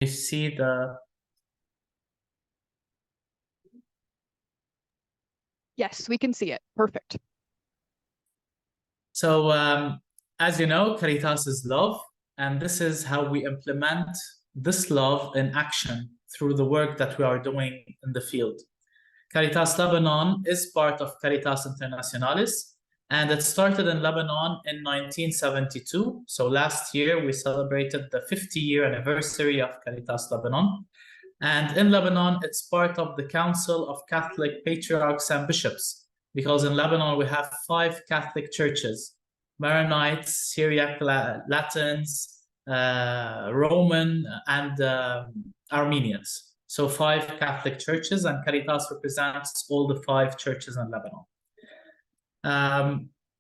You see the... Yes, we can see it. Perfect. So, as you know, Caritas is love, and this is how we implement this love in action through the work that we are doing in the field. Caritas Lebanon is part of Caritas Internationalis, and it started in Lebanon in 1972. So last year, we celebrated the 50-year anniversary of Caritas Lebanon. And in Lebanon, it's part of the Council of Catholic Patriarchs and Bishops, because in Lebanon, we have 5 Catholic churches: Maronites, Syriac Latins, Roman, and Armenians. So 5 Catholic churches, and Caritas represents all the 5 churches in Lebanon.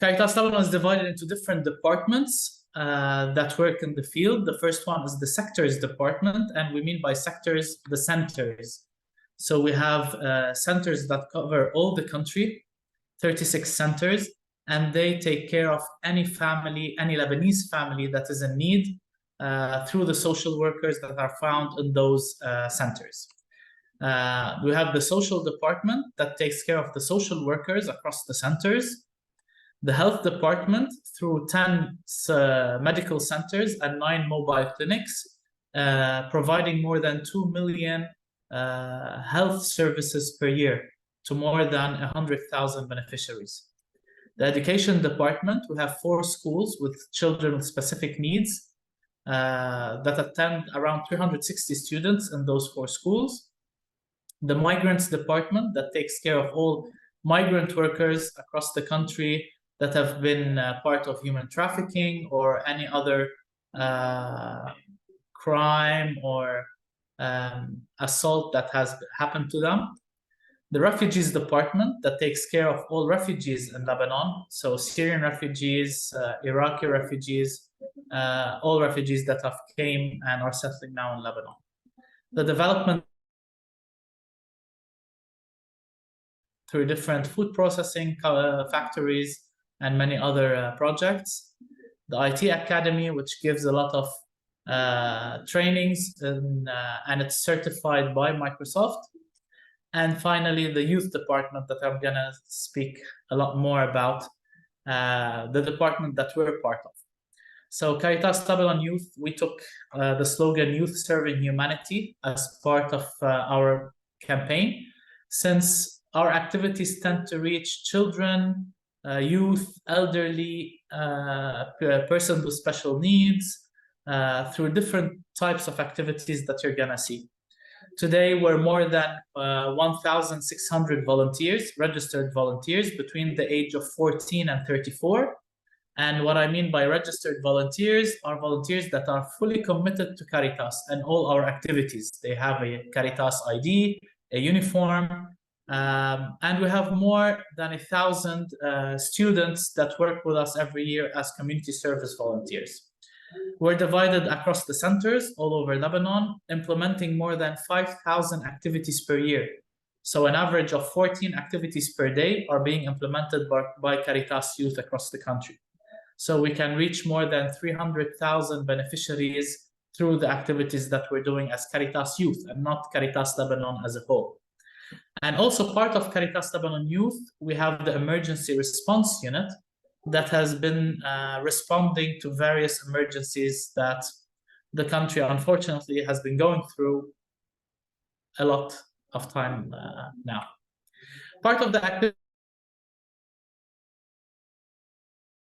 Caritas Lebanon is divided into different departments that work in the field. The first one is the sectors department, and we mean by sectors the centers. So we have centers that cover all the country, 36 centers, and they take care of any family, any Lebanese family that is in need through the social workers that are found in those centers. We have the social department that takes care of the social workers across the centers, the health department through 10 medical centers and 9 mobile clinics, providing more than 2 million health services per year to more than 100,000 beneficiaries. The education department, we have 4 schools with children with specific needs that attend around 360 students in those 4 schools. The migrants department that takes care of all migrant workers across the country that have been part of human trafficking or any other crime or assault that has happened to them. The refugees department that takes care of all refugees in Lebanon, so Syrian refugees, Iraqi refugees, all refugees that have came and are settling now in Lebanon. The development through different food processing factories and many other projects. The IT Academy, which gives a lot of trainings and it's certified by Microsoft. And finally, the youth department that I'm gonna speak a lot more about, the department that we're part of. So Caritas Lebanon Youth, we took the slogan Youth Serving Humanity as part of our campaign, since our activities tend to reach children, youth, elderly, persons with special needs, through different types of activities that you're gonna see. Today, we're more than 1,600 volunteers, registered volunteers between the age of 14 and 34. And what I mean by registered volunteers are volunteers that are fully committed to Caritas and all our activities. They have a Caritas ID, a uniform, and we have more than 1,000 students that work with us every year as community service volunteers. We're divided across the centers all over Lebanon, implementing more than 5,000 activities per year. So an average of 14 activities per day are being implemented by Caritas Youth across the country. So we can reach more than 300,000 beneficiaries through the activities that we're doing as Caritas Youth and not Caritas Lebanon as a whole. And also part of Caritas Lebanon Youth, we have the emergency response unit that has been responding to various emergencies that the country, unfortunately, has been going through a lot of time now. Part of the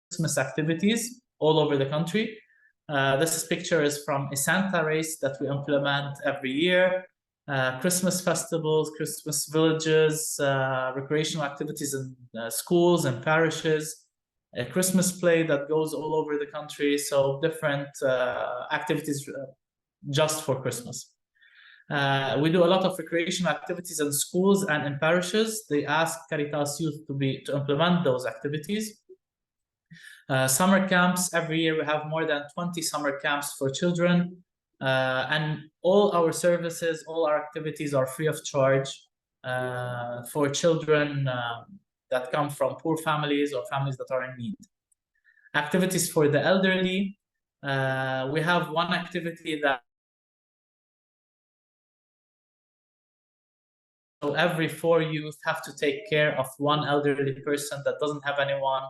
Christmas activities all over the country. This picture is from a Santa race that we implement every year. Christmas festivals, Christmas villages, recreational activities in schools and parishes, a Christmas play that goes all over the country. So different activities just for Christmas. We do a lot of recreational activities in schools and in parishes. They ask Caritas Youth to implement those activities. Summer camps, every year we have more than 20 summer camps for children. And all our services, all our activities are free of charge for children that come from poor families or families that are in need. Activities for the elderly. We have one activity that So every 4 youth have to take care of one elderly person that doesn't have anyone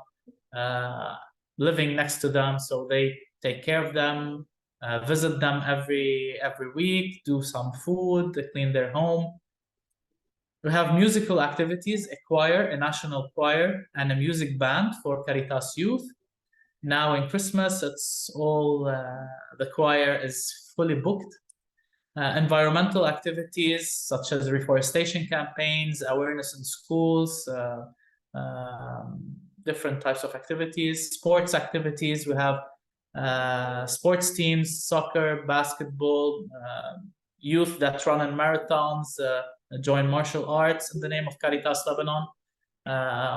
living next to them. So they take care of them, visit them every week, do some food, clean their home. We have musical activities, a choir, a national choir, and a music band for Caritas Youth. Now in Christmas, it's all, the choir is fully booked. Environmental activities such as reforestation campaigns, awareness in schools, different types of activities, sports activities. We have sports teams, soccer, basketball, youth that run in marathons, join martial arts in the name of Caritas Lebanon.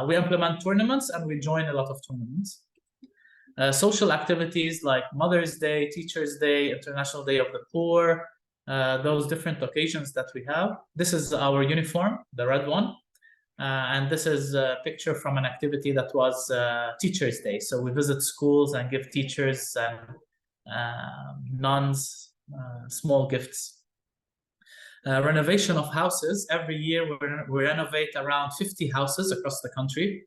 We implement tournaments and we join a lot of tournaments. Social activities like Mother's Day, Teacher's Day, International Day of the Poor, those different occasions that we have. This is our uniform, the red one. And this is a picture from an activity that was Teacher's Day. So we visit schools and give teachers and nuns small gifts. Renovation of houses. Every year we renovate around 50 houses across the country.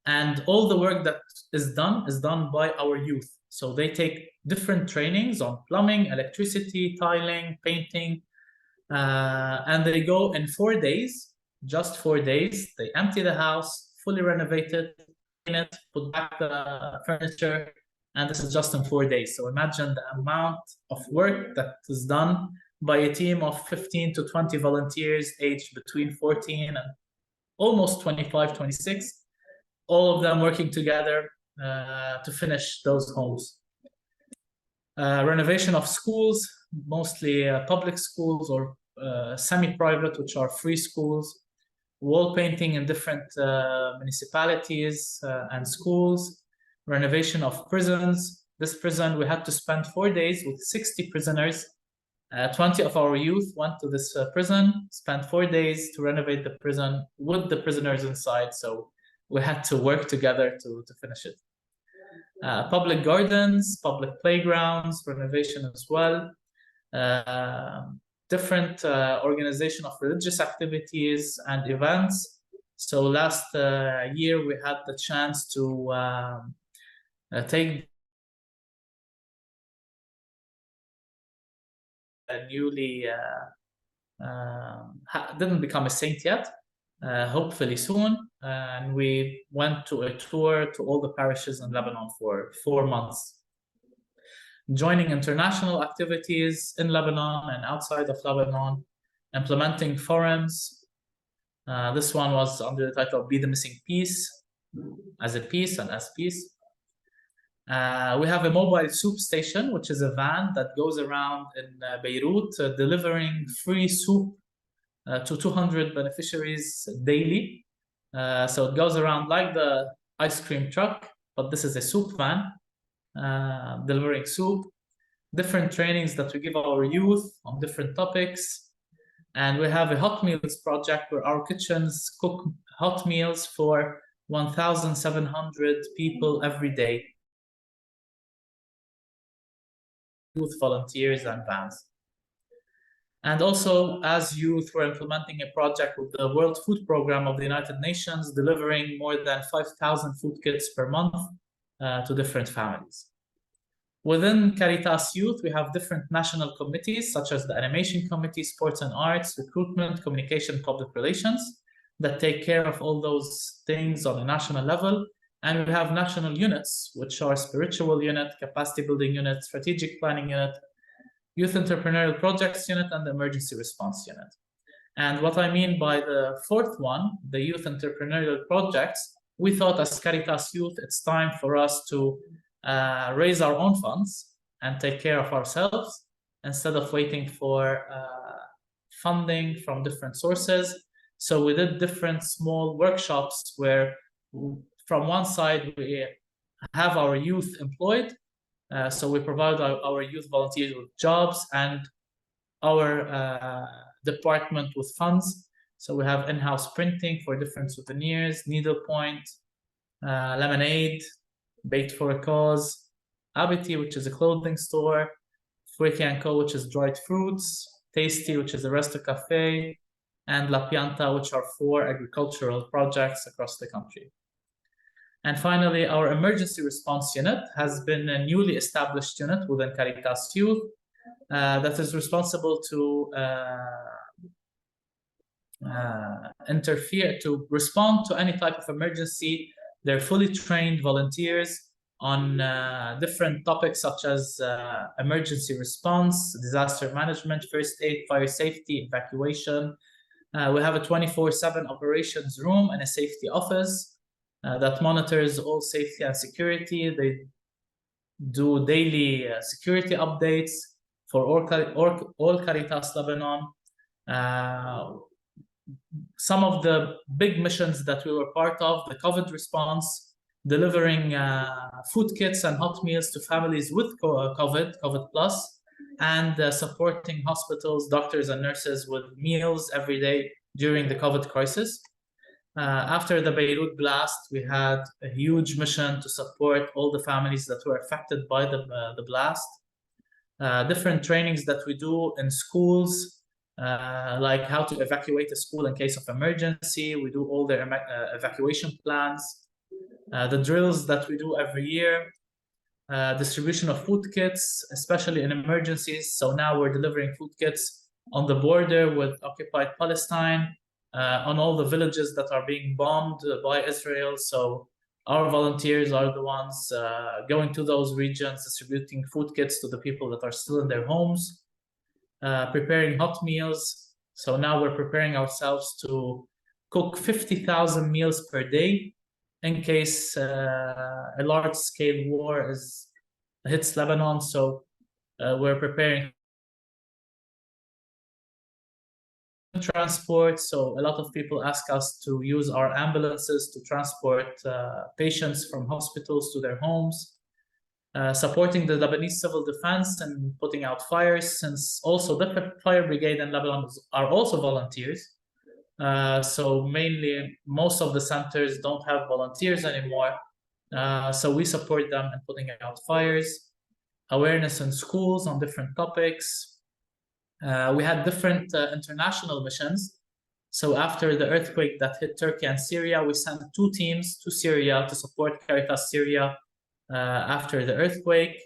And all the work that is done by our youth. So they take different trainings on plumbing, electricity, tiling, painting, and they go in 4 days, just 4 days. They empty the house, fully renovate it, clean it, put back the furniture, and this is just in 4 days. So imagine the amount of work that is done by a team of 15 to 20 volunteers aged between 14 and almost 25, 26. All of them working together to finish those homes. Renovation of schools, mostly public schools or semi-private, which are free schools. Wall painting in different municipalities and schools. Renovation of prisons. This prison, we had to spend 4 days with 60 prisoners. 20 of our youth went to this prison, spent 4 days to renovate the prison with the prisoners inside. So we had to work together to finish it. Public gardens, public playgrounds, renovation as well. Different organization of religious activities and events. So last year we had the chance to take a newly didn't become a saint yet. Hopefully soon, and we went to a tour to all the parishes in Lebanon for 4 months, joining international activities in Lebanon and outside of Lebanon, implementing forums. This one was under the title of Be the Missing Piece, as a piece and as peace. We have a mobile soup station, which is a van that goes around in Beirut, delivering free soup to 200 beneficiaries daily. So it goes around like the ice cream truck, but this is a soup van delivering soup. Different trainings that we give our youth on different topics. And we have a hot meals project where our kitchens cook hot meals for 1,700 people every day. Youth volunteers and vans. And also, as youth, we're implementing a project with the World Food Program of the United Nations, delivering more than 5,000 food kits per month to different families. Within Caritas Youth, we have different national committees, such as the Animation Committee, Sports and Arts, Recruitment, Communication, Public Relations, that take care of all those things on a national level. And we have national units, which are Spiritual Unit, Capacity Building Unit, Strategic Planning Unit, Youth Entrepreneurial Projects Unit, and the Emergency Response Unit. And what I mean by the fourth one, the Youth Entrepreneurial Projects, we thought as Caritas Youth, it's time for us to raise our own funds and take care of ourselves instead of waiting for funding from different sources. So we did different small workshops where from one side we have our youth employed. So we provide our youth volunteers with jobs and our department with funds. So we have in-house printing for different souvenirs, needlepoint, lemonade, Baked for a Cause, Abiti, which is a clothing store, Foueki & Co., which is dried fruits, Tasty, which is a resto cafe, and La Pianta, which are 4 agricultural projects across the country. And finally, our emergency response unit has been a newly established unit within Caritas Youth that is responsible to respond to any type of emergency. They're fully trained volunteers on different topics such as emergency response, disaster management, first aid, fire safety, evacuation. We have a 24/7 operations room and a safety office that monitors all safety and security. They do daily security updates for all Caritas Lebanon. Some of the big missions that we were part of, the COVID response, delivering food kits and hot meals to families with COVID plus, and supporting hospitals, doctors, and nurses with meals every day during the COVID crisis. After the Beirut blast, we had a huge mission to support all the families that were affected by the blast. Different trainings that we do in schools, like how to evacuate a school in case of emergency. We do all the evacuation plans, the drills that we do every year, distribution of food kits, especially in emergencies. So now we're delivering food kits on the border with occupied Palestine, on all the villages that are being bombed by Israel. So our volunteers are the ones going to those regions, distributing food kits to the people that are still in their homes, preparing hot meals. So now we're preparing ourselves to cook 50,000 meals per day in case a large-scale war hits Lebanon. So we're preparing transport. So a lot of people ask us to use our ambulances to transport patients from hospitals to their homes. Supporting the Lebanese civil defense and putting out fires, since also the fire brigade in Lebanon are also volunteers. So mainly, most of the centers don't have volunteers anymore. So we support them in putting out fires, awareness in schools on different topics. We had different international missions. So after the earthquake that hit Turkey and Syria, we sent 2 teams to Syria to support Caritas Syria after the earthquake.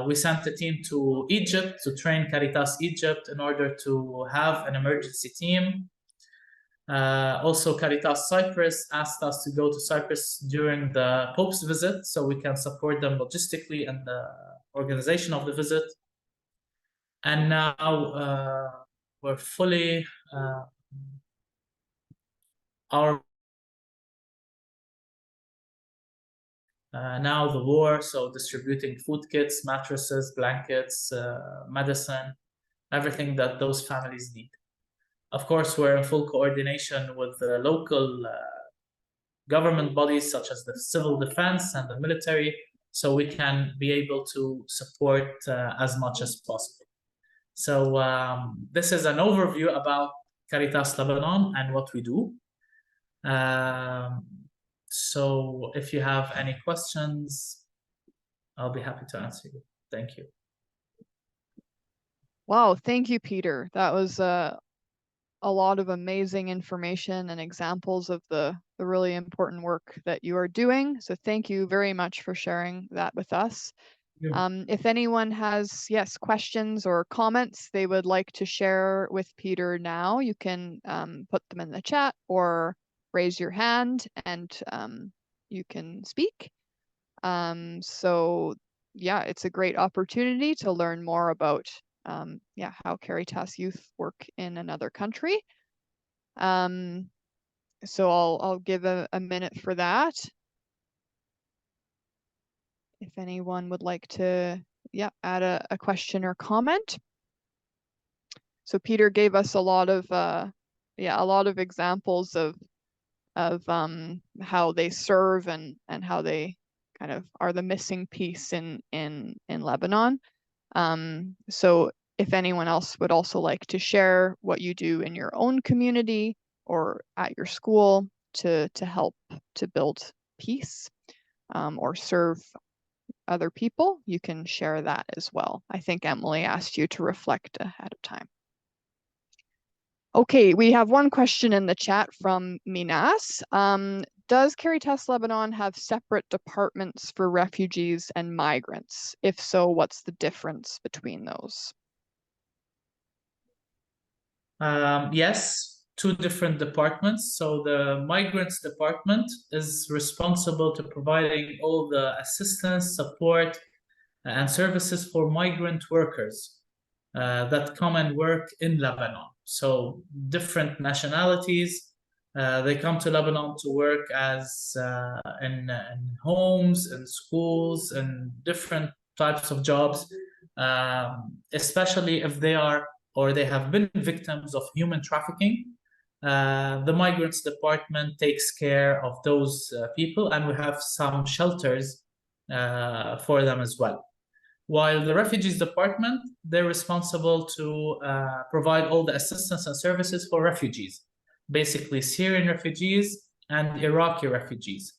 We sent a team to Egypt to train Caritas Egypt in order to have an emergency team. Also, Caritas Cyprus asked us to go to Cyprus during the Pope's visit so we can support them logistically in the organization of the visit. And now we're fully now the war, so distributing food kits, mattresses, blankets, medicine, everything that those families need. Of course, we're in full coordination with the local government bodies such as the civil defense and the military, so we can be able to support as much as possible. So this is an overview about Caritas Lebanon and what we do. So if you have any questions, I'll be happy to answer you. Thank you. Wow, thank you, Peter. That was a lot of amazing information and examples of the really important work that you are doing. So thank you very much for sharing that with us. If anyone has, questions or comments they would like to share with Peter now, you can put them in the chat or raise your hand and you can speak. So yeah, it's a great opportunity to learn more about how Caritas Youth work in another country. So I'll give a minute for that. If anyone would like to, add a question or comment. So Peter gave us a lot of examples of how they serve and how they kind of are the missing piece in Lebanon. So if anyone else would also like to share what you do in your own community or at your school to help to build peace or serve other people, you can share that as well. I think Emily asked you to reflect ahead of time. Okay, we have one question in the chat from Minas. Does Caritas Lebanon have separate departments for refugees and migrants? If so, what's the difference between those? Yes, two different departments. So the migrants department is responsible to providing all the assistance, support, and services for migrant workers that come and work in Lebanon. So different nationalities, they come to Lebanon to work as in homes, in schools, and different types of jobs, especially if they are or they have been victims of human trafficking. The migrants department takes care of those people, and we have some shelters for them as well. While the refugees department, they're responsible to provide all the assistance and services for refugees, basically Syrian refugees and Iraqi refugees.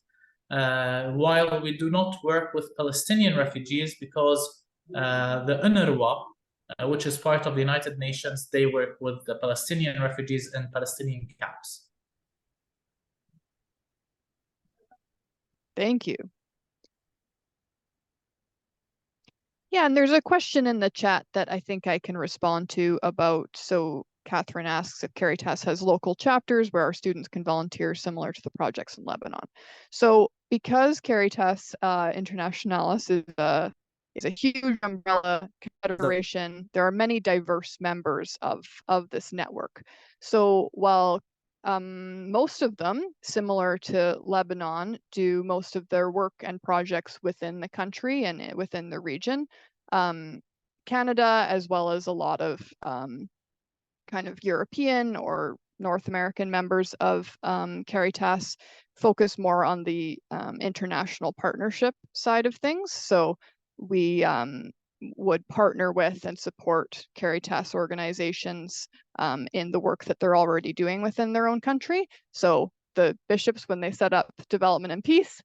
While we do not work with Palestinian refugees because the UNRWA, which is part of the United Nations, they work with the Palestinian refugees in Palestinian camps. Thank you. Yeah, and there's a question in the chat that I think I can respond to about, so Catherine asks if Caritas has local chapters where our students can volunteer similar to the projects in Lebanon. So because Caritas Internationalis is a huge umbrella confederation, there are many diverse members of this network. So while most of them, similar to Lebanon, do most of their work and projects within the country and within the region. Canada, as well as a lot of kind of European or North American members of Caritas, focus more on the international partnership side of things. So we would partner with and support Caritas organizations in the work that they're already doing within their own country. So the bishops, when they set up development and peace,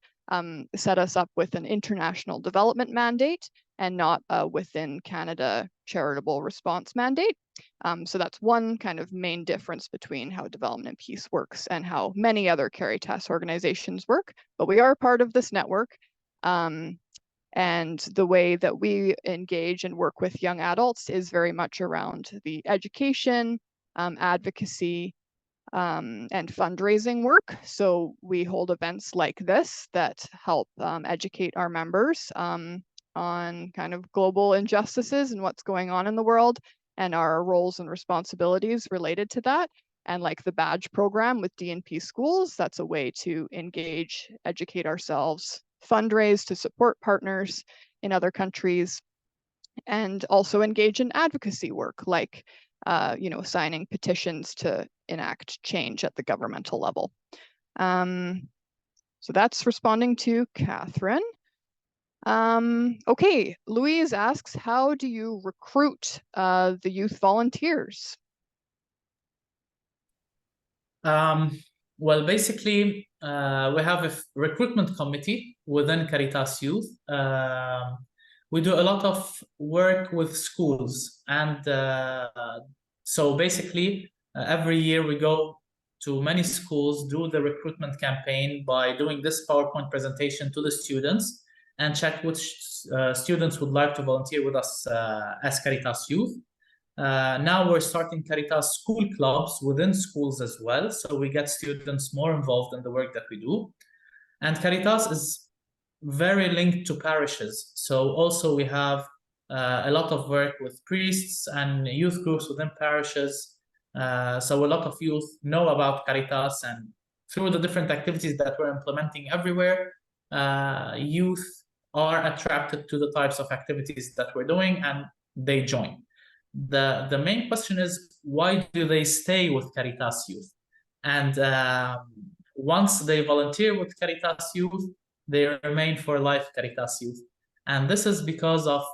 set us up with an international development mandate and not within Canada charitable response mandate. So that's one kind of main difference between how development and peace works and how many other Caritas organizations work. But we are part of this network. And the way that we engage and work with young adults is very much around the education, advocacy, and fundraising work. So we hold events like this that help educate our members on kind of global injustices and what's going on in the world and our roles and responsibilities related to that. And like the badge program with DNP schools, that's a way to engage, educate ourselves, fundraise to support partners in other countries, and also engage in advocacy work, like signing petitions to enact change at the governmental level. So that's responding to Catherine. Okay, Louise asks, how do you recruit the youth volunteers? Well, basically, we have a recruitment committee within Caritas Youth. We do a lot of work with schools. And so basically, every year we go to many schools, do the recruitment campaign by doing this PowerPoint presentation to the students and check which students would like to volunteer with us as Caritas Youth. Now we're starting Caritas school clubs within schools as well, so we get students more involved in the work that we do. And Caritas is very linked to parishes, so also we have a lot of work with priests and youth groups within parishes. So a lot of youth know about Caritas, and through the different activities that we're implementing everywhere, youth are attracted to the types of activities that we're doing and they join. The main question is, why do they stay with Caritas Youth? And once they volunteer with Caritas Youth, they remain for life Caritas Youth. And this is because of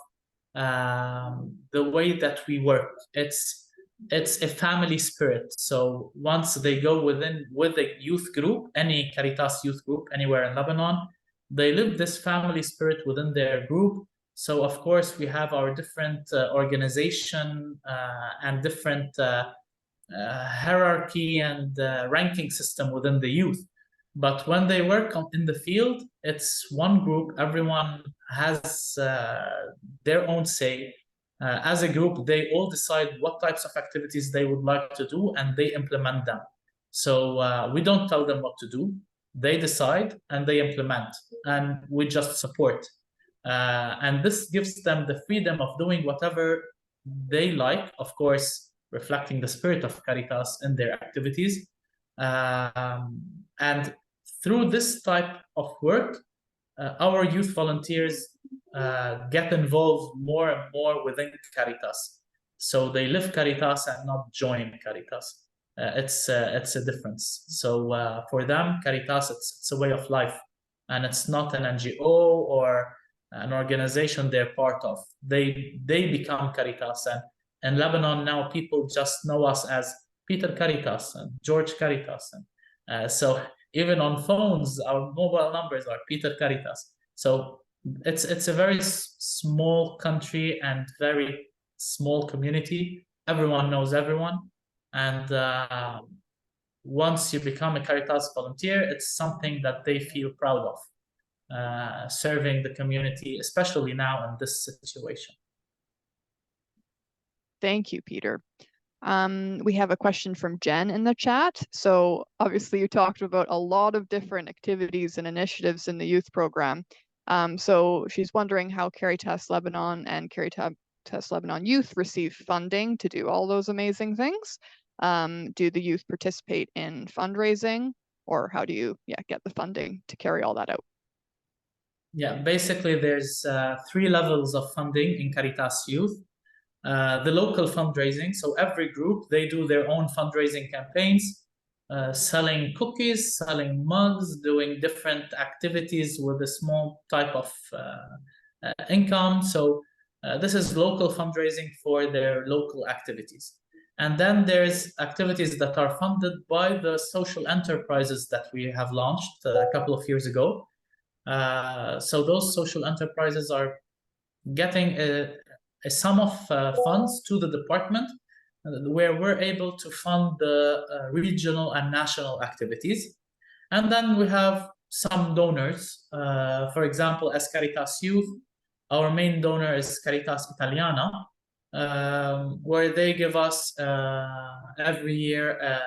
the way that we work. It's a family spirit. So once they go with a youth group, any Caritas youth group anywhere in Lebanon, they live this family spirit within their group. So of course we have our different organization and different hierarchy and ranking system within the youth. But when they work in the field, it's one group. Everyone has their own say. As a group, they all decide what types of activities they would like to do, and they implement them. So we don't tell them what to do. They decide and they implement, and we just support. And this gives them the freedom of doing whatever they like, of course, reflecting the spirit of Caritas in their activities. And through this type of work, our youth volunteers get involved more and more within Caritas. So they live Caritas and not join Caritas. It's a difference. So for them, Caritas, it's a way of life, and it's not an NGO or an organization they're part of. They become Caritas, and in Lebanon now people just know us as Peter Caritas and George Caritas, and so even on phones, our mobile numbers are Peter Caritas. So it's a very small country and very small community. Everyone knows everyone, and once you become a Caritas volunteer, it's something that they feel proud of, serving the community, especially now in this situation. Thank you, Peter. We have a question from Jen in the chat. So obviously you talked about a lot of different activities and initiatives in the youth program. So she's wondering how Caritas Lebanon and Caritas Lebanon Youth receive funding to do all those amazing things. Do the youth participate in fundraising, or how do you get the funding to carry all that out? Yeah, basically there's 3 levels of funding in Caritas Youth. The local fundraising, so every group, they do their own fundraising campaigns, selling cookies, selling mugs, doing different activities with a small type of income. So this is local fundraising for their local activities. And then there's activities that are funded by the social enterprises that we have launched a couple of years ago. So those social enterprises are getting a sum of funds to the department, where we're able to fund the regional and national activities. And then we have some donors. For example, as Caritas Youth, our main donor is Caritas Italiana, where they give us every year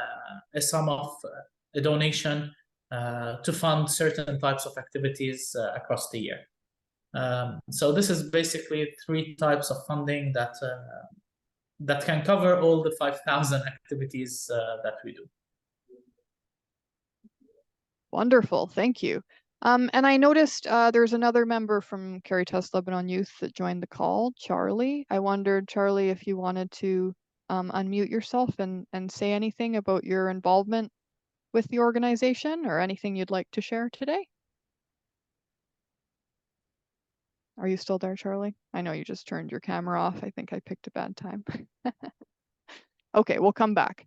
a sum of a donation to fund certain types of activities across the year. So this is basically 3 types of funding that can cover all the 5,000 activities that we do. Wonderful, thank you. And I noticed there's another member from Caritas Lebanon Youth that joined the call, Charlie. I wondered, Charlie, if you wanted to unmute yourself and say anything about your involvement with the organization, or anything you'd like to share today. Are you still there, Charlie? I know you just turned your camera off. I think I picked a bad time. Okay, we'll come back.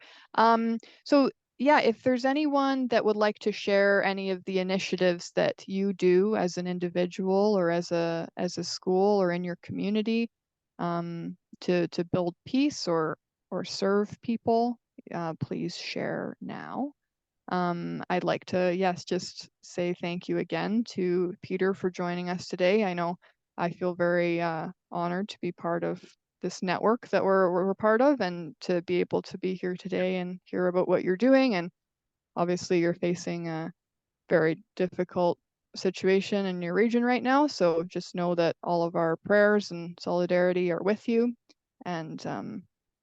So yeah, if there's anyone that would like to share any of the initiatives that you do as an individual or as a school or in your community to build peace or serve people, please share now. I'd like to, yes, just say thank you again to Peter for joining us today. I know I feel very honored to be part of this network that we're part of, and to be able to be here today and hear about what you're doing. And obviously you're facing a very difficult situation in your region right now. So just know that all of our prayers and solidarity are with you. And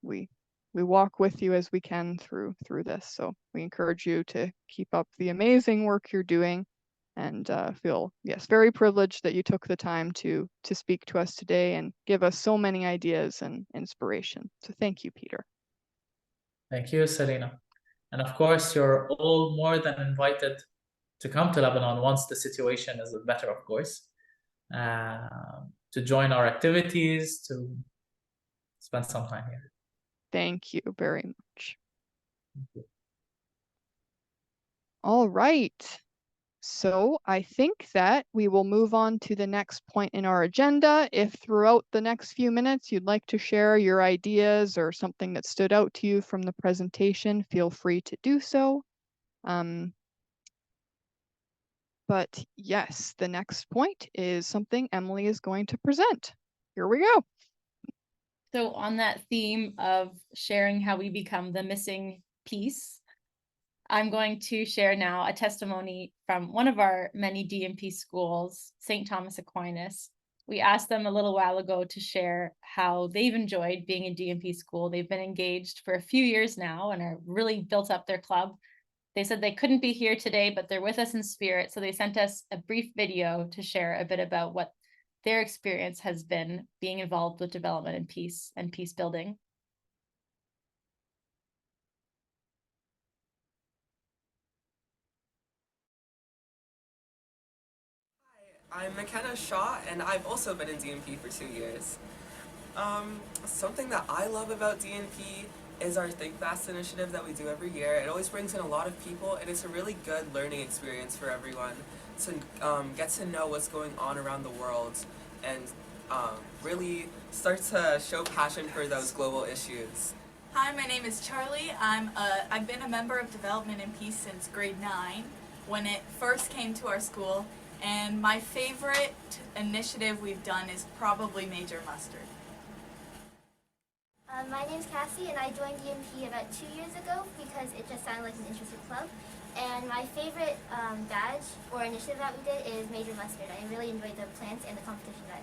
we walk with you as we can through this. So we encourage you to keep up the amazing work you're doing, and feel, yes, very privileged that you took the time to speak to us today and give us so many ideas and inspiration. So thank you, Peter. Thank you, Selena. And of course, you're all more than invited to come to Lebanon once the situation is better, of course, to join our activities, to spend some time here. Thank you very much. All right. So I think that we will move on to the next point in our agenda. If throughout the next few minutes you'd like to share your ideas or something that stood out to you from the presentation, feel free to do so. But yes, the next point is something Emily is going to present. Here we go. So on that theme of sharing how we become the missing piece, I'm going to share now a testimony from one of our many DMP schools, St. Thomas Aquinas. We asked them a little while ago to share how they've enjoyed being in DMP school. They've been engaged for a few years now and are really built up their club. They said they couldn't be here today, but they're with us in spirit. So they sent us a brief video to share a bit about what their experience has been being involved with development and peace building. I'm McKenna Shaw, and I've also been in DNP for 2 years. Something that I love about DNP is our Think Fast initiative that we do every year. It always brings in a lot of people, and it's a really good learning experience for everyone to get to know what's going on around the world and really start to show passion for those global issues. Hi, my name is Charlie. I've been a member of Development and Peace since grade 9 when it first came to our school, and my favorite initiative we've done is probably Major Mustard. My name's Cassie, and I joined DMP about 2 years ago because it just sounded like an interesting club. And my favorite badge or initiative that we did is Major Mustard. I really enjoyed the plants and the competition that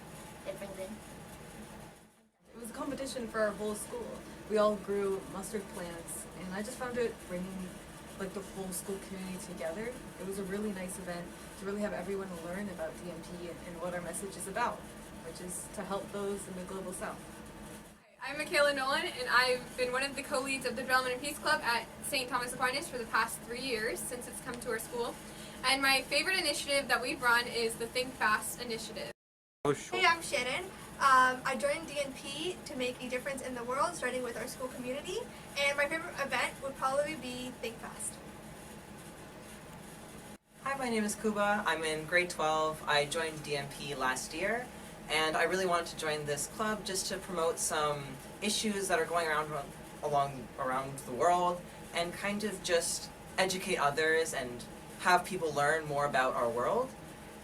it brings in. It was a competition for our whole school. We all grew mustard plants, and I just found it bringing like the whole school community together. It was a really nice event to really have everyone learn about DMP and what our message is about, which is to help those in the global south. I'm Michaela Nolan, and I've been one of the co-leads of the Development and Peace Club at St. Thomas Aquinas for the past 3 years since it's come to our school. And my favorite initiative that we've run is the Think Fast initiative. Hey, I'm Shannon. I joined DNP to make a difference in the world, starting with our school community. And my favorite event would probably be Think Fast. Hi, my name is Kuba. I'm in grade 12. I joined DMP last year, and I really wanted to join this club just to promote some issues that are going around the world and kind of just educate others and have people learn more about our world.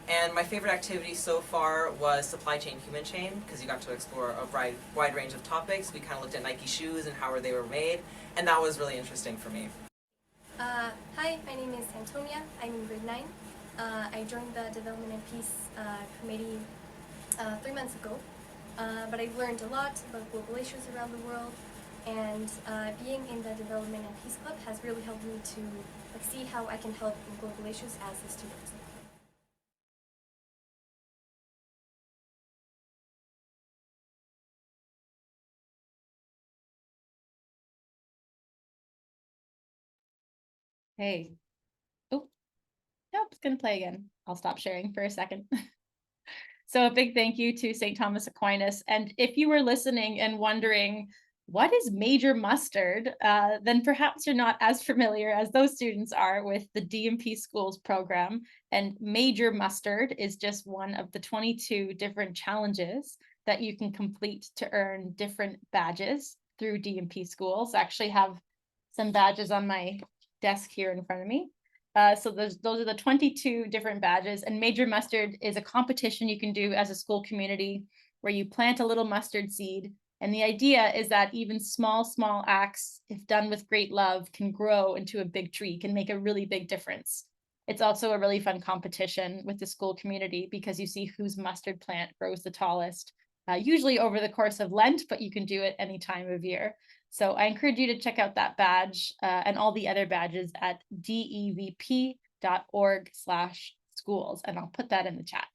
And my favorite activity so far was supply chain, human chain, because you got to explore a wide range of topics. We kind of looked at Nike shoes and how they were made, and that was really interesting for me. Hi, my name is Antonia. I'm in grade 9. I joined the Development and Peace Committee 3 months ago, but I've learned a lot about global issues around the world, and being in the Development and Peace Club has really helped me to see how I can help in global issues as a student. Hey. Oh, nope, it's gonna play again. I'll stop sharing for a second. So a big thank you to St. Thomas Aquinas. And if you were listening and wondering, what is Major Mustard? Then perhaps you're not as familiar as those students are with the DMP Schools program. And Major Mustard is just one of the 22 different challenges that you can complete to earn different badges through DMP Schools. I actually have some badges on my desk here in front of me. So those are the 22 different badges, and Major Mustard is a competition you can do as a school community where you plant a little mustard seed. And the idea is that even small acts, if done with great love, can grow into a big tree, can make a really big difference. It's also a really fun competition with the school community because you see whose mustard plant grows the tallest, usually over the course of Lent, but you can do it any time of year. So I encourage you to check out that badge and all the other badges at devp.org/schools, and I'll put that in the chat.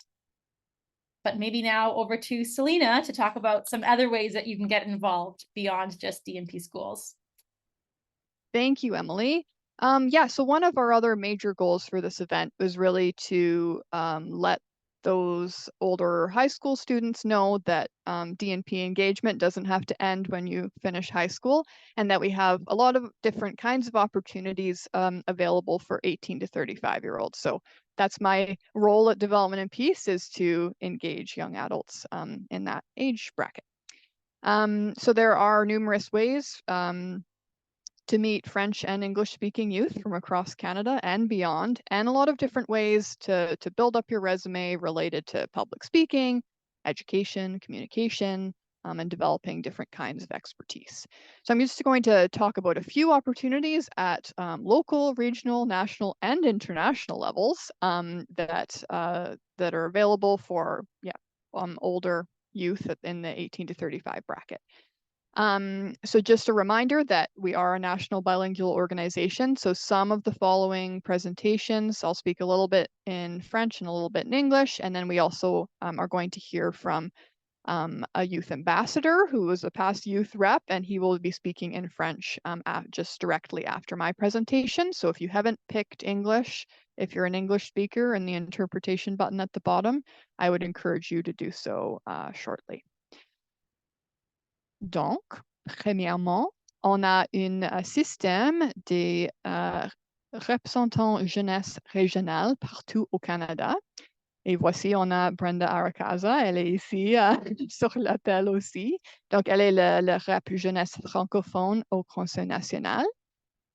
But maybe now over to Selena to talk about some other ways that you can get involved beyond just DMP schools. Thank you, Emily. Yeah, so one of our other major goals for this event was really to let those older high school students know that DNP engagement doesn't have to end when you finish high school, and that we have a lot of different kinds of opportunities available for 18 to 35-year-olds. So that's my role at Development and Peace, is to engage young adults in that age bracket. So there are numerous ways to meet French and English-speaking youth from across Canada and beyond, and a lot of different ways to build up your resume related to public speaking, education, communication, and developing different kinds of expertise. So I'm just going to talk about a few opportunities at local, regional, national, and international levels that are available for older youth in the 18 to 35 bracket. So just a reminder that we are a national bilingual organization. So some of the following presentations, I'll speak a little bit in French and a little bit in English. And then we also are going to hear from a youth ambassador who was a past youth rep, and he will be speaking in French just directly after my presentation. So if you haven't picked English, if you're an English speaker and the interpretation button at the bottom, I would encourage you to do so shortly. Donc, premièrement, on a un système des représentants jeunesse régionale partout au Canada. Et voici, on a Brenda Arakaza, elle est ici sur l'appel aussi. Donc, elle est le rep jeunesse francophone au Conseil national.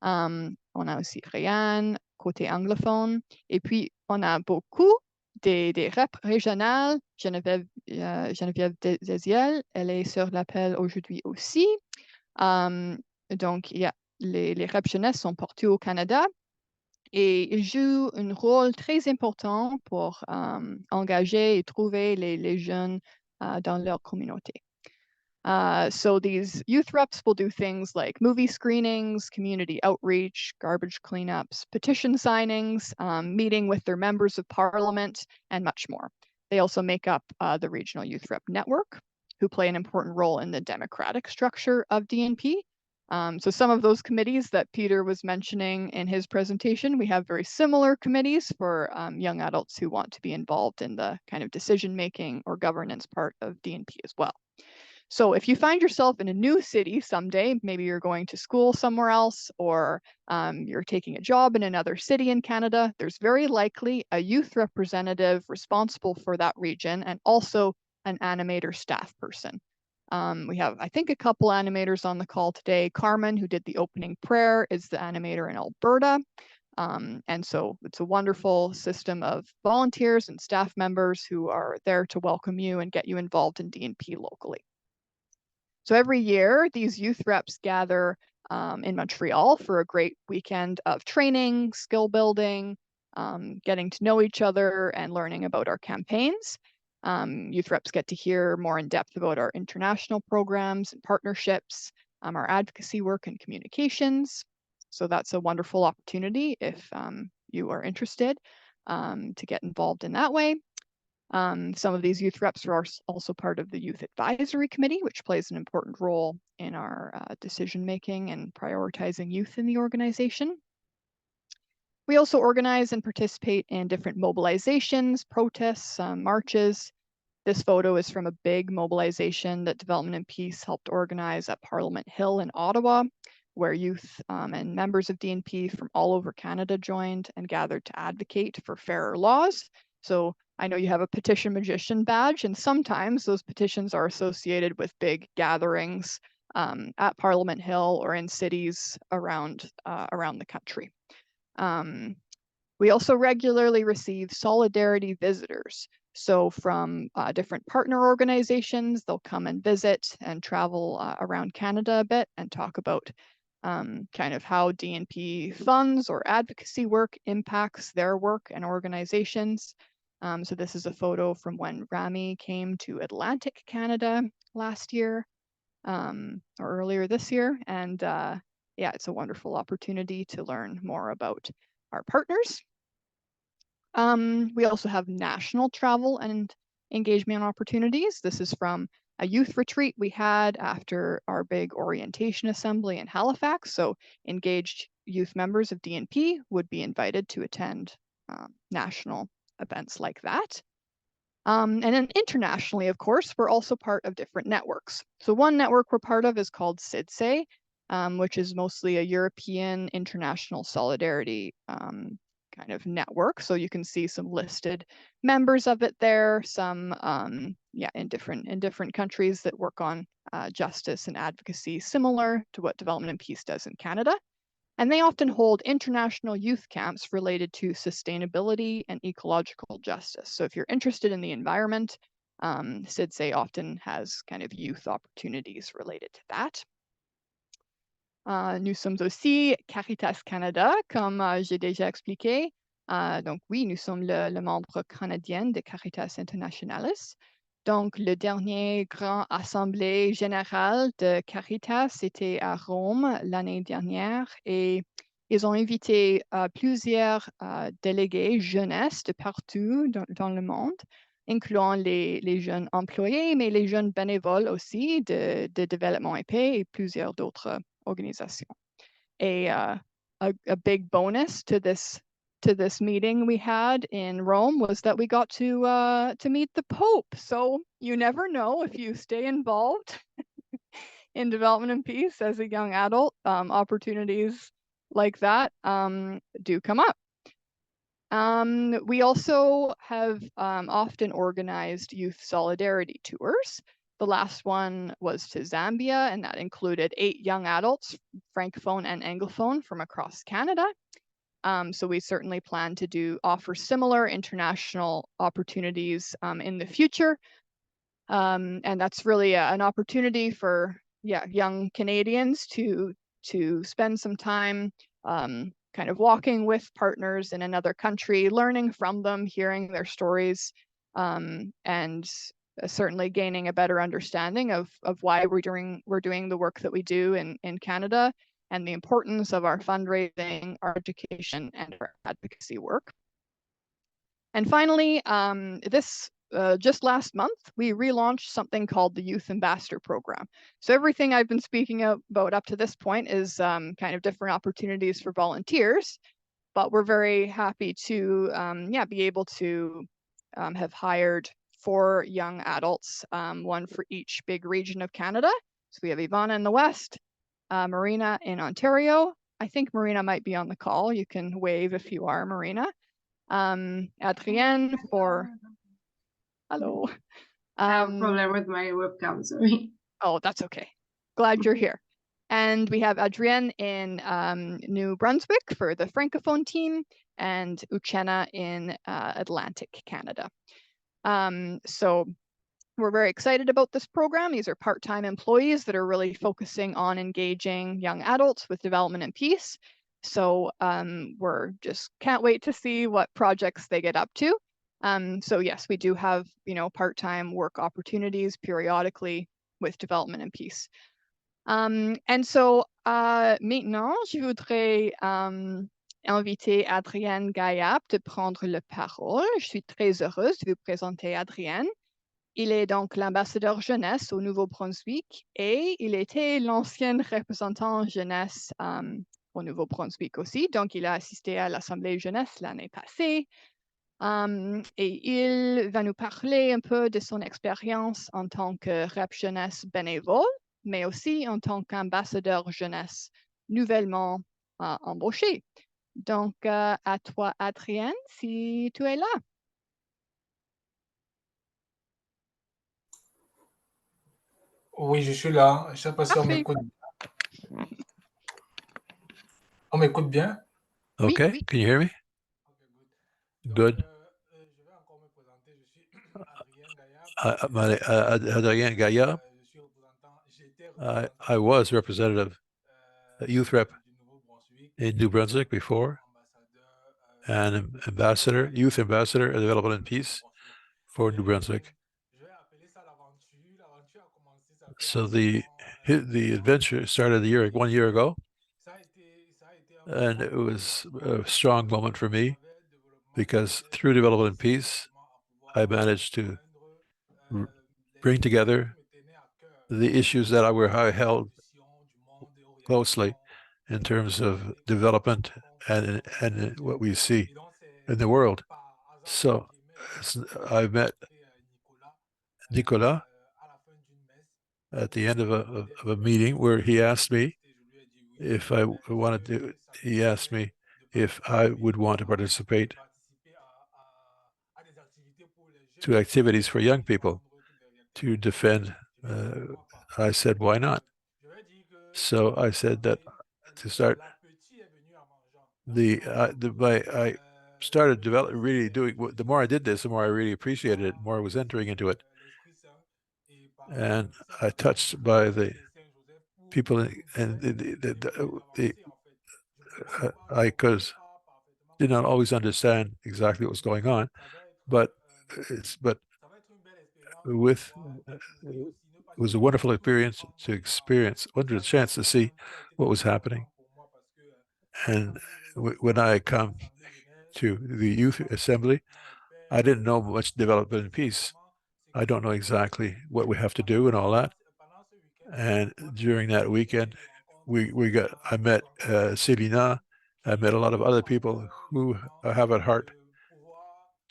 On a aussi Ryan, côté anglophone. Et puis, on a beaucoup des reps régionales. Geneviève Desiel, elle est sur l'appel aujourd'hui aussi. Donc, les reps jeunesse sont partout au Canada et ils jouent un rôle très important pour engager et trouver les jeunes dans leur communauté. So these youth reps will do things like movie screenings, community outreach, garbage cleanups, petition signings, meeting with their members of parliament, and much more. They also make up the Regional Youth Rep Network, who play an important role in the democratic structure of DNP. So some of those committees that Peter was mentioning in his presentation, we have very similar committees for young adults who want to be involved in the kind of decision-making or governance part of DNP as well. So if you find yourself in a new city someday, maybe you're going to school somewhere else, or you're taking a job in another city in Canada, there's very likely a youth representative responsible for that region, and also an animator staff person. We have, I think, a couple animators on the call today. Carmen, who did the opening prayer, is the animator in Alberta. And so it's a wonderful system of volunteers and staff members who are there to welcome you and get you involved in DNP locally. So every year, these youth reps gather in Montreal for a great weekend of training, skill building, getting to know each other and learning about our campaigns. Youth reps get to hear more in depth about our international programs and partnerships, our advocacy work and communications. So that's a wonderful opportunity if you are interested to get involved in that way. Some of these youth reps are also part of the Youth Advisory Committee, which plays an important role in our decision-making and prioritizing youth in the organization. We also organize and participate in different mobilizations, protests, marches. This photo is from a big mobilization that Development and Peace helped organize at Parliament Hill in Ottawa, where youth and members of DNP from all over Canada joined and gathered to advocate for fairer laws. So I know you have a petition magician badge, and sometimes those petitions are associated with big gatherings at Parliament Hill or in cities around the country. We also regularly receive solidarity visitors. So from different partner organizations, they'll come and visit and travel around Canada a bit and talk about kind of how DNP funds or advocacy work impacts their work and organizations. So this is a photo from when Rami came to Atlantic Canada last year or earlier this year. And yeah, it's a wonderful opportunity to learn more about our partners. We also have national travel and engagement opportunities. This is from a youth retreat we had after our big orientation assembly in Halifax. So engaged youth members of DNP would be invited to attend national events like that. And then internationally, of course, we're also part of different networks. So one network we're part of is called CIDSE, which is mostly a European international solidarity kind of network. So you can see some listed members of it there, some in different countries that work on justice and advocacy, similar to what Development and Peace does in Canada. And they often hold international youth camps related to sustainability and ecological justice. So if you're interested in the environment, CIDSE often has kind of youth opportunities related to that. Nous sommes aussi Caritas Canada, comme j'ai déjà expliqué. Donc oui, nous sommes le membre canadien de Caritas Internationalis. Donc le dernier grand assemblée générale de Caritas était à Rome l'année dernière et ils ont invité plusieurs délégués jeunesse de partout dans le monde, incluant les jeunes employés, mais les jeunes bénévoles aussi de développement et paix et plusieurs d'autres organizations. A big bonus to this meeting we had in Rome was that we got to meet the Pope. So you never know if you stay involved in development and peace as a young adult, opportunities like that do come up. We also have often organized youth solidarity tours. The last one was to Zambia, and that included 8 young adults, Francophone and Anglophone, from across Canada. So we certainly plan to offer similar international opportunities in the future. And that's really an opportunity for young Canadians to spend some time kind of walking with partners in another country, learning from them, hearing their stories, and certainly gaining a better understanding of why we're doing the work that we do in Canada and the importance of our fundraising, our education, and our advocacy work. And finally, just last month, we relaunched something called the Youth Ambassador Program. So everything I've been speaking about up to this point is kind of different opportunities for volunteers, but we're very happy to be able to have hired 4 young adults, one for each big region of Canada. So we have Ivana in the West, Marina in Ontario. I think Marina might be on the call. You can wave if you are, Marina. Adrienne for... Hello. I have a problem with my webcam, sorry. Oh, that's okay. Glad you're here. And we have Adrienne in New Brunswick for the Francophone team and Uchenna in Atlantic Canada. So we're very excited about this program. These are part-time employees that are really focusing on engaging young adults with development and peace. So we're just can't wait to see what projects they get up to. So yes, we do have, part-time work opportunities periodically with development and peace. And so maintenant, je voudrais inviter Adrienne Gaillap de prendre la parole. Je suis très heureuse de vous présenter Adrienne. Il est donc l'ambassadeur jeunesse au Nouveau-Brunswick et il était l'ancien représentant jeunesse au Nouveau-Brunswick aussi. Donc, il a assisté à l'Assemblée jeunesse l'année passée. Et il va nous parler un peu de son expérience en tant que rep jeunesse bénévole, mais aussi en tant qu'ambassadeur jeunesse nouvellement embauché. Donc, à toi, Adrienne, si tu es là. Oui, je suis là. Je ne sais pas si on m'écoute. On m'écoute bien? Okay, oui. Can you hear me? Good. Adrien Gaillard. I was representative, youth rep in New Brunswick before, and ambassador, youth ambassador of development and peace for New Brunswick. So the adventure started 1 year ago, and it was a strong moment for me because through development and peace, I managed to bring together the issues that I held closely in terms of development and what we see in the world. So I've met Nicolas at the end of a meeting where he asked me if I wanted to. He asked me if I would want to participate to activities for young people to defend. I said, why not? So I said that to start I started really doing. The more I did this, the more I really appreciated it, the more I was entering into it, and I touched by the people and I did not always understand exactly what was going on, but with it was a wonderful experience wonderful chance to see what was happening. And when I come to the youth assembly, I didn't know much development and peace. I don't know exactly what we have to do and all that. And during that weekend, I met Selina. I met a lot of other people who have at heart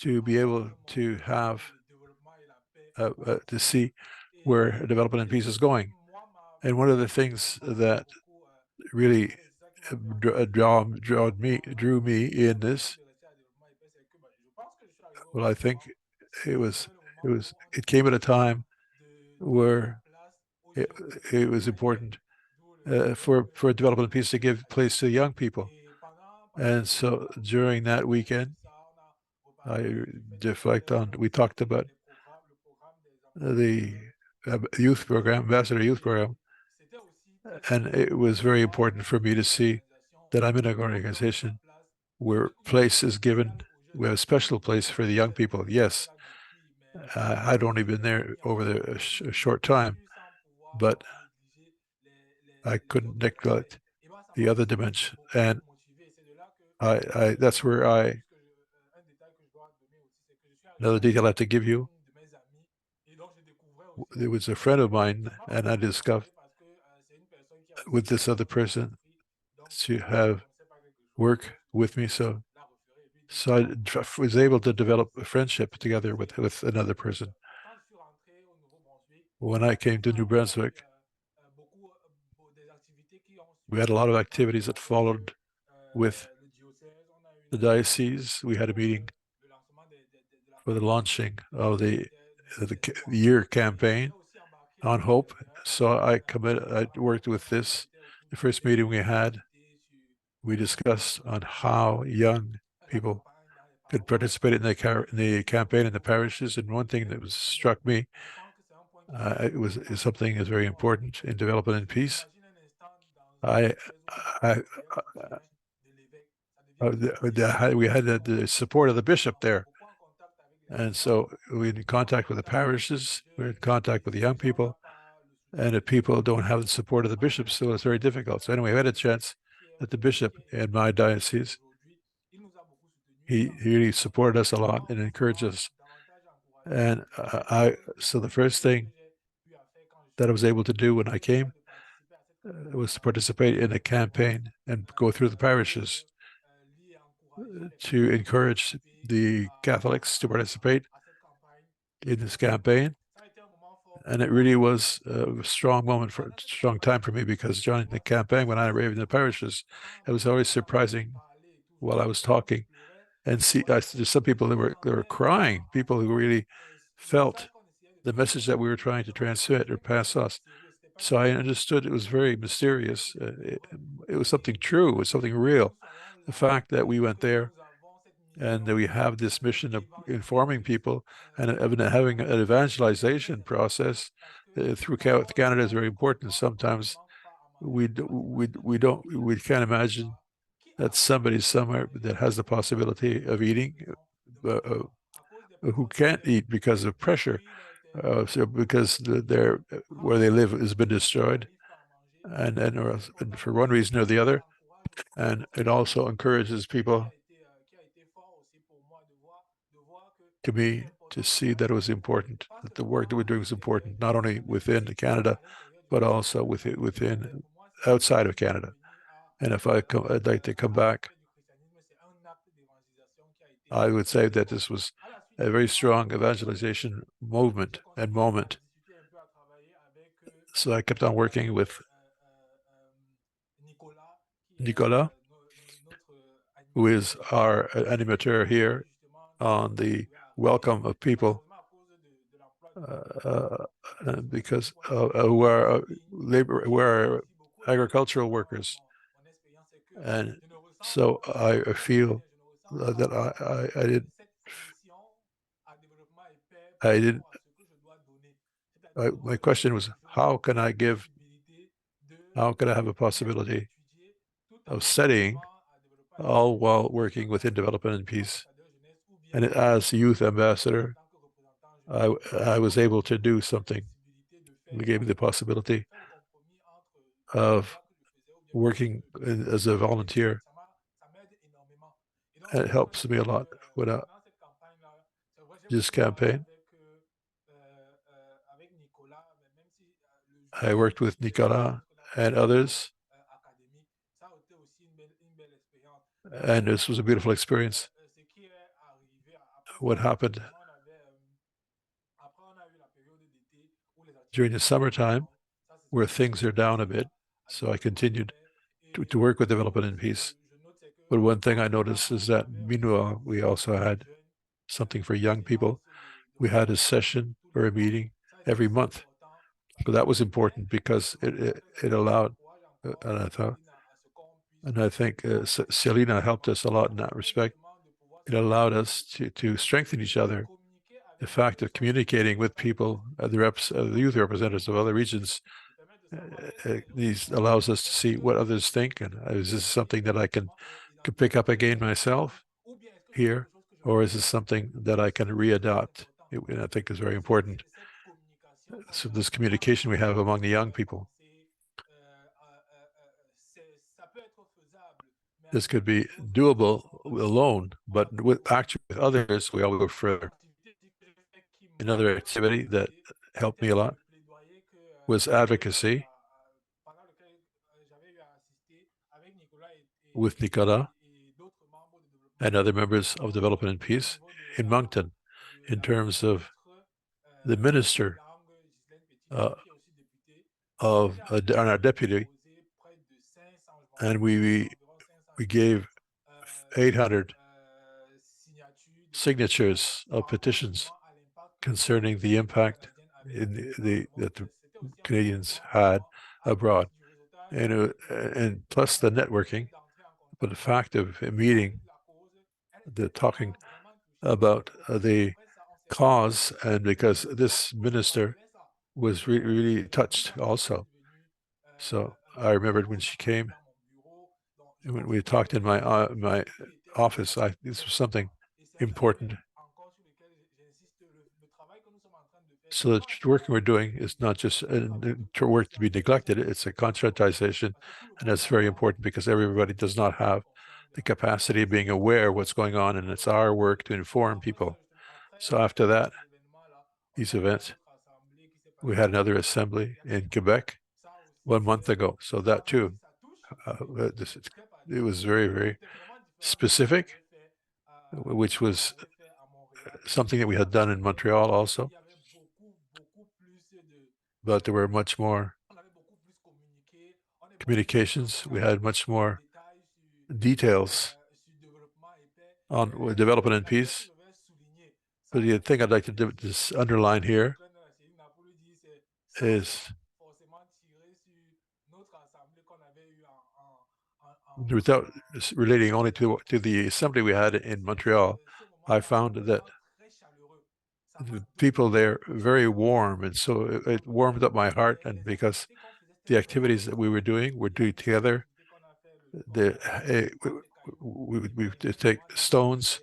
to be able to have to see where development and peace is going. And one of the things that really drew me in this, well, I think it came at a time where it was important for development and peace to give place to young people. And so during that weekend, we talked about the youth program, ambassador youth program, and it was very important for me to see that I'm in an organization where place is given. We have a special place for the young people. Yes, I'd only been there over a short time, but I couldn't neglect the other dimension, and that's where another detail I have to give you. There was a friend of mine, and I discovered with this other person to have work with me. So I was able to develop a friendship together with another person. When I came to New Brunswick, we had a lot of activities that followed with the diocese. We had a meeting for the launching of the year campaign on hope. So I worked with this. The first meeting we discussed on how young people could participate in the campaign in the parishes. And one thing that struck me, is something that's very important in development and peace. We had the support of the bishop there. And so we're in contact with the parishes, we're in contact with the young people, and if people don't have the support of the bishop, so it's very difficult. So anyway, I had a chance that the bishop in my diocese, he really supported us a lot and encouraged us. And so the first thing that I was able to do when I came was to participate in a campaign and go through the parishes to encourage the Catholics to participate in this campaign. And it really was a strong time for me, because during the campaign, when I arrived in the parishes, it was always surprising while I was talking and there's some people that were crying, people who really felt the message that we were trying to transmit or pass us. So I understood it was very mysterious. It was something true. It was something real. The fact that we went there and that we have this mission of informing people and having an evangelization process through Canada is very important. Sometimes we can't imagine that somebody somewhere that has the possibility of eating who can't eat because of pressure, because where they live has been destroyed, and for one reason or the other. And it also encourages people to see that it was important, that the work that we're doing is important, not only within Canada, but also within outside of Canada. And if I'd like to come back, I would say that this was a very strong evangelization movement and moment. So I kept on working with Nicolas, who is our animateur here on the welcome of people, because who are labor, who are agricultural workers, and so I feel that I didn't. My question was, how can I give? How can I have a possibility of studying all while working within development and peace? And as youth ambassador, I was able to do something. It gave me the possibility of working as a volunteer. And it helps me a lot when this campaign. I worked with Nicolas and others, and this was a beautiful experience. What happened during the summertime, where things are down a bit, so I continued to work with development and peace. But one thing I noticed is that meanwhile, we also had something for young people. We had a session or a meeting every month. So that was important because it allowed, and I think Selena helped us a lot in that respect. It allowed us to strengthen each other. The fact of communicating with people, the youth representatives of other regions, these allows us to see what others think, and is this something that I can pick up again myself here, or is this something that I can readopt? And I think is very important. So this communication we have among the young people. This could be doable alone, but with others, we all go further. Another activity that helped me a lot was advocacy with Nicolas and other members of Development and Peace in Moncton, in terms of the minister of our deputy, and we gave 800 signatures of petitions concerning the impact that the Canadians had abroad, and plus the networking, but the fact of a meeting, talking about the cause, and because this minister was really touched also. So I remembered when she came, when we talked in my office, this was something important. So the work we're doing is not just work to be neglected, it's a conscientization, and that's very important because everybody does not have the capacity of being aware of what's going on, and it's our work to inform people. So after that, these events, we had another assembly in Quebec 1 month ago. So that too, it was very, very specific, which was something that we had done in Montreal also. But there were much more communications. We had much more details on development and peace. But the thing I'd like to just underline here is, without relating only to the assembly we had in Montreal, I found that the people there very warm, and so it warmed up my heart. And because the activities that we were doing together, we would take stones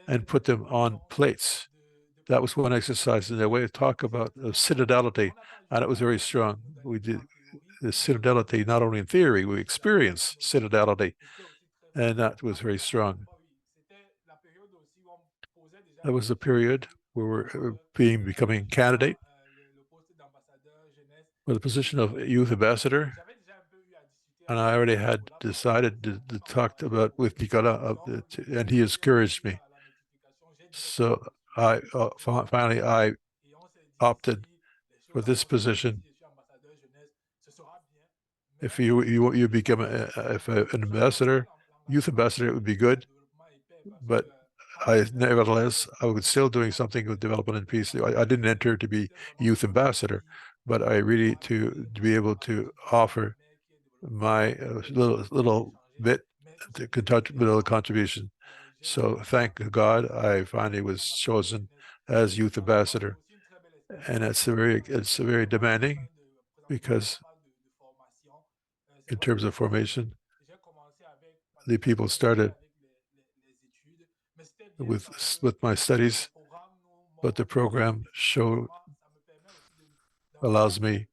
and put them on plates. That was one exercise, and a way to talk about citadality, and it was very strong. We did the citadality not only in theory, we experienced citadality, and that was very strong. That was the period where we're becoming candidate for the position of youth ambassador, and I already had decided to talk about with Nicolas, and he encouraged me. So finally I opted for this position. If you become an ambassador, youth ambassador, it would be good. But nevertheless, I was still doing something with development and peace. I didn't enter to be youth ambassador, but I really to be able to offer my little bit, little contribution. So thank God I finally was chosen as youth ambassador, and it's very demanding because in terms of formation, the people started with my studies, but the program allows me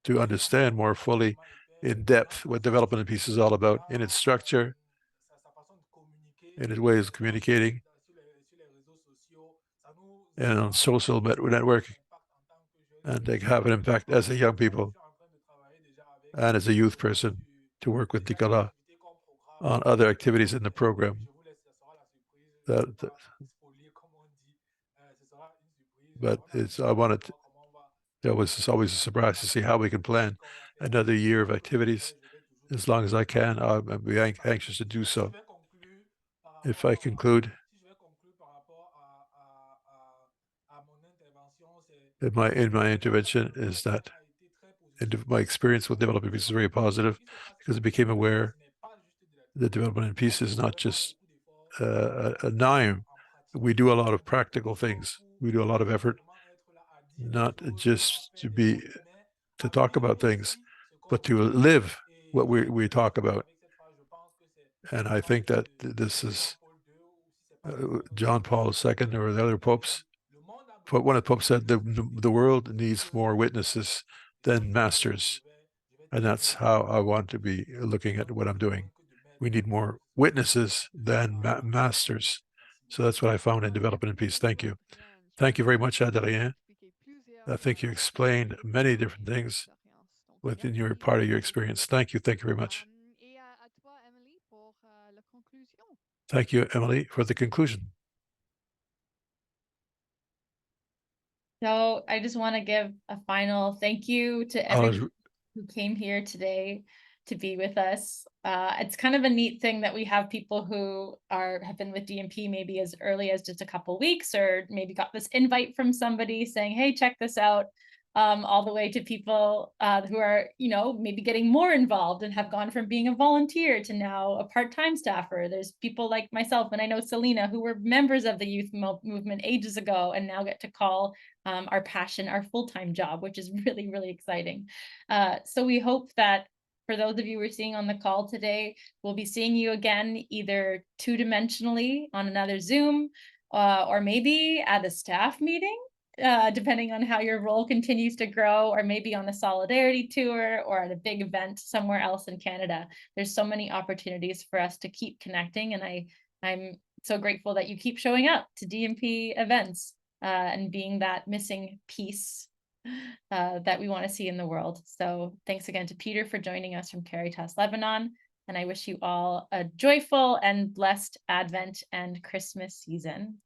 to understand more fully in depth what development and peace is all about, in its structure, in its ways of communicating, and on social networking, and they have an impact as a young people and as a youth person to work with Nicolas on other activities in the program. But it's always a surprise to see how we can plan another year of activities. As long as I can, I'll be anxious to do so. If I conclude, in my intervention is that my experience with development peace is very positive because I became aware that development and peace is not just a name. We do a lot of practical things. We do a lot of effort, not just to talk about things, but to live what we talk about. And I think that this is John Paul II or the other popes. One of the popes said the world needs more witnesses than masters. And that's how I want to be looking at what I'm doing. We need more witnesses than masters. So that's what I found in development and peace. Thank you. Thank you very much, Adrien. I think you explained many different things within your part of your experience. Thank you. Thank you very much. Thank you, Emily, for the conclusion. So I just want to give a final thank you to everyone who came here today to be with us. It's kind of a neat thing that we have people who have been with DMP maybe as early as just a couple weeks, or maybe got this invite from somebody saying, hey, check this out, all the way to people who are, maybe getting more involved and have gone from being a volunteer to now a part-time staffer. There's people like myself, and I know Selena, who were members of the youth movement ages ago and now get to call our passion our full-time job, which is really, really exciting. So we hope that for those of you we're seeing on the call today, we'll be seeing you again, either two-dimensionally on another Zoom, or maybe at a staff meeting, depending on how your role continues to grow, or maybe on a solidarity tour or at a big event somewhere else in Canada. There's so many opportunities for us to keep connecting, and I'm so grateful that you keep showing up to DMP events and being that missing piece that we want to see in the world. So thanks again to Peter for joining us from Caritas Lebanon, and I wish you all a joyful and blessed Advent and Christmas season.